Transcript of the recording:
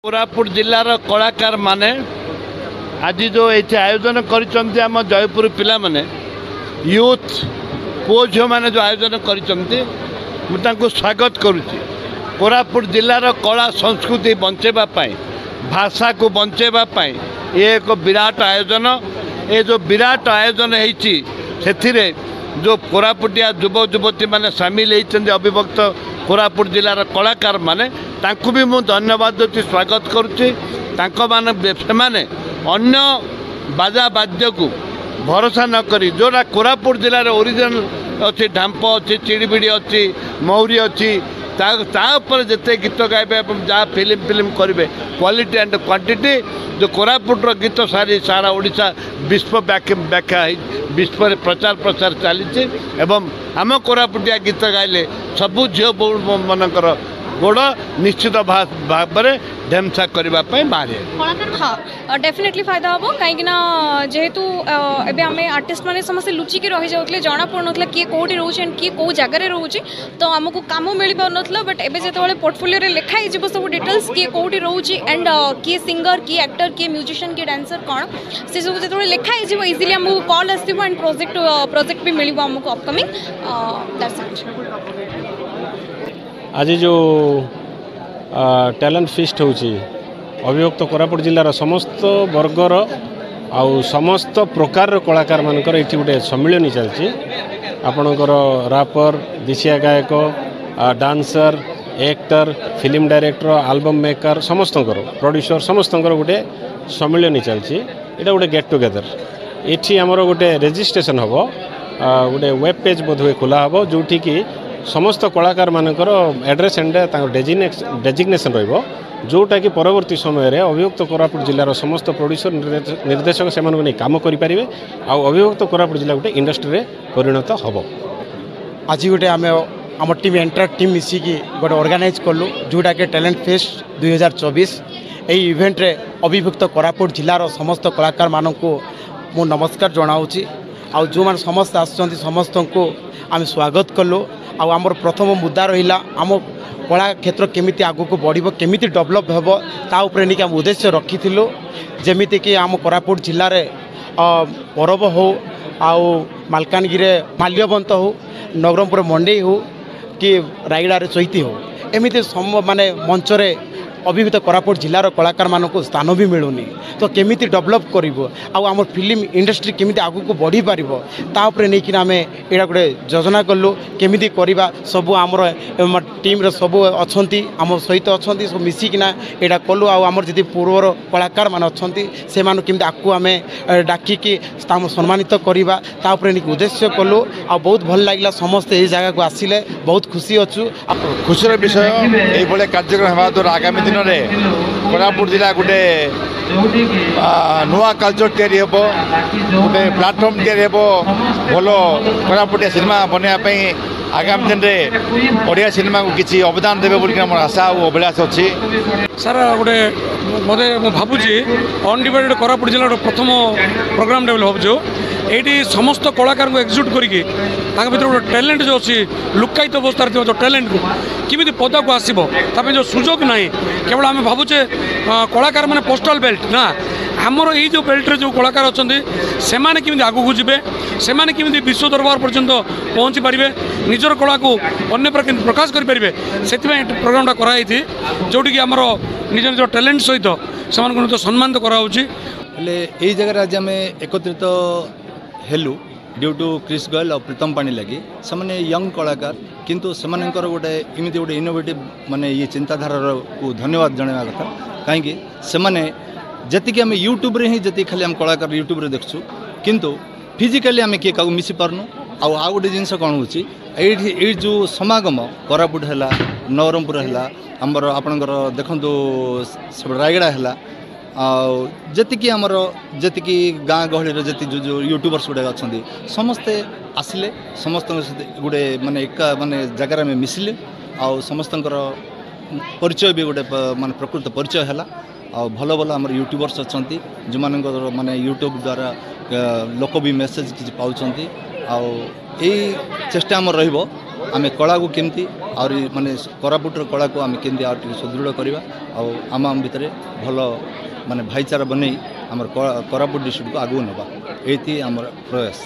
कोरापुट जिलार कलाकार माने आज जो ये आयोजन कर जयपुर पिला माने यूथ पुओ झील मैंने जो आयोजन कर स्वागत करुच्ची। कोरापुट जिलार कला संस्कृति बंचेबाई भाषा को बंचेबाई ये एक विराट आयोजन। ये जो विराट आयोजन है जो कोरापुटिया युव युवती मैंने सामिल होती अविभक्त कोरापुट जिलार कलाकार माने तांकु भी मु धन्यवाद देती स्वागत करुच्ची। से अन्य बाजा वाद्य को भरोसा न करी जोड़ा कोरापुट जिलार ओरिजिनल अच्छी ढांप अच्छी चिड़बिड़ी अच्छी मौरी अच्छी तापर जिते गीत गाइबे जहाँ फिल्म करेंगे क्वालिटी एंड क्वांटिटी जो कोरापुटर गीत सारी सारा ओडिशा विश्व व्याख्या विश्व में प्रचार प्रसार चली एवं आम कोरापुटिया गीत गाइले सबू झील बो मनकर गोड़ निश्चित भाव में ढेमसा करने बाहर। हाँ डेफिनेटली फायदा हम कहीं जेहेतु एबे आम आर्टिस्ट मैंने समस्त लुचिकी रही जाते जना पड़ना किए कौटी रोचे किए कौ जगार रोचे तो आमको कम मिल पार ना बट एबे जो पोर्टफोलियो रे लिखाई सब डिटेल्स किए कौटी रोचे एंड किए सिंगर किए एक्टर किए म्यूजिशियन किए डांसर कौन से सब जो लिखाई इजिली आमको कॉल आसो एंड प्रोजेक्ट भी मिल आमको अपकमिंग आज जो टैलेंट फिस्ट होची अविभक्त कोरापुट जिलार समस्त वर्गर आउ समस्त प्रकार कलाकार मानकर ये गोटे सम्मिलन चलती आपणकर रापर देशिया गायक dancer actor film director album maker समस्त प्रोड्यूसर समस्त गोटे सम्मिलन चलती यहाँ गोटे गेट टुगेदर ये आमर गोटे रेजिस्ट्रेशन हम गोटे वेब पेज बोधवे खोला हम जोटि की समस्त कलाकार मानकर एड्रेस एंड डेजिग्नेशन रहिबो जोटा कि परवर्ती समय रे अविभक्त कोरापुट जिलार समस्त प्रोड्यूसर निर्देशक से नहीं काम करें अविभक्त कोरापुट जिला गोटे इंडस्ट्री रे परिणत हम। आज गोटे आम टीम एंटायर टीम मिसिकी गोटे ऑर्गेनाइज कलु जोटा कि टैलेंट फेस्ट 2024 यही इवेंट रे अविभक्त कोरापुट जिलार समस्त कलाकार मानक मु नमस्कार जनाऊँगी आ जो मैंने समस्त आसुँच समस्त को आम स्वागत कलु आमर प्रथम मुद्दा रहा आम कला क्षेत्र केमिति आगु बढ़ केमिति डेवलप हेब ताऊपर नहीं आम उद्देश्य रखी जमीती कि आम कोरापुट जिले में परब हो आउ मालकानगिरी माल्यवंत हो नवरंगपुर मंडे हो कि रायगड़ा चैती हो एमती माने मंचरे अभिभूत कोरापुट जिलार कलाकार मानक स्थान भी मिलूनी तो केमिति डेवलप करिवो आम फिल्म इंडस्ट्री केमिति आगु को बढ़ी पारिबो ताऊपर नहीं कि आम एटा गोटे योजना कलु केमिति करिबा सब आमर टीम रे सब अछंती आम सहित अछंती सब मिसिकिना एटा कलु आमर जदि पूर्वर कलाकार मान अछंती से मानु केमिति आकु आम डाकिकी सम्मानित करिबा ताऊपर नहीं उद्देश्य कलु बहुत भल लागला समस्त ए जगह को आसिले बहुत खुशी अच्छु खुशीर विषय ये कार्यक्रम होगा द्वारा आगामी दिन में कोरापुट जिला गोटे नुआ कल्चर तैयारी हेबो गोटे प्लाटफर्म तैयारी हेबो भलो कोरापुटिया सिनेमा बनवाई आगामी दिन में ओडिया सिनेमा को किसी अवदान देवे बोल मोर आशा और अभिलाष अच्छी सर गोटे मत भावुची अनडिवाइडेड कोरापुट जिला प्रथम प्रोग्राम डेभलप जो ये समस्त कलाकार को एक्जिक्यूट करके भर गोटे टैलेंट जो अच्छी लुकायित अवस्था जो टैलेंट को किमी पदा को आसो ताप जो सुजोग ना केवल आम भावुचे कलाकार मैंने पोस्टाल बेल्ट ना आमर ये जो बेल्ट जो कलाकार अच्छा से केमी आगू को जीवे से केमी विश्व दरबार पर्यंत पहुँची पारे निजर कला को अन्य प्रकाश करेंगे से प्रोग्रामटा कराई जोटि कि आमर निज निज टैलेंट सहित से सम्मानित कराई जगह आज आम एकत्रित हेलु ड्यू टू क्रिस गोयल और प्रीतम पाणी लगी से यंग कलाकार किंतु से गोटे इमिति गोटे इनोवेटिव माने ये चिंताधारा को धन्यवाद जनवा कथा कहीं जी आम यूट्यूब रे ही जी खाली आम कलाकार यूट्यूब रे देखु किंतु फिजिकाली आम किए क्या मिसी पार्नु आउ गोटे जिनस कौन हो जो समागम कोरापुट है नवरंगपुर है आमर आपणकर देखु रायगड़ा है जी आमर जी गाँ गहली जी जो यूट्यूबर्स गुड़ाक अच्छा समस्ते आसिले समस्त गोटे माने एक माने जगार में मिसिले आ समस्त परिचय भी गोटे माने प्रकृत परिचय है भल भल आम यूट्यूबर्स अच्छा जो माने यूट्यूब द्वारा लोक भी मेसेज किसी पाँच चेष्टा आम आमे कला को केमती और माने कोरापुटर कला को आमे केमती और सुदृढ़ करवा आम भितर भल माने भाईचारा बनै आमर कोरापुट डिस्ट्रिक्ट को आगू नवा ये आमर प्रयास।